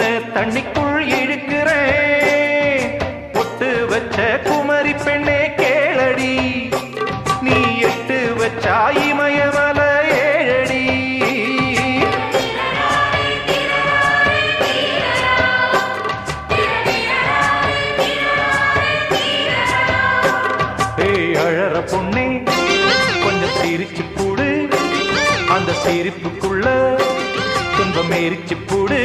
தண்ணிக்குள் இழுக்கிறேன். பொட்டு வச்ச குமரி பெண்ணே கேளடி, நீ எட்டு வச்சா இமயமல ஏழடி. ஏய் அழற பொண்ணே கொஞ்சம் சிரிச்சு போடு, அந்த சிரிப்புக்குள்ள துன்பம் எரிச்சு போடு.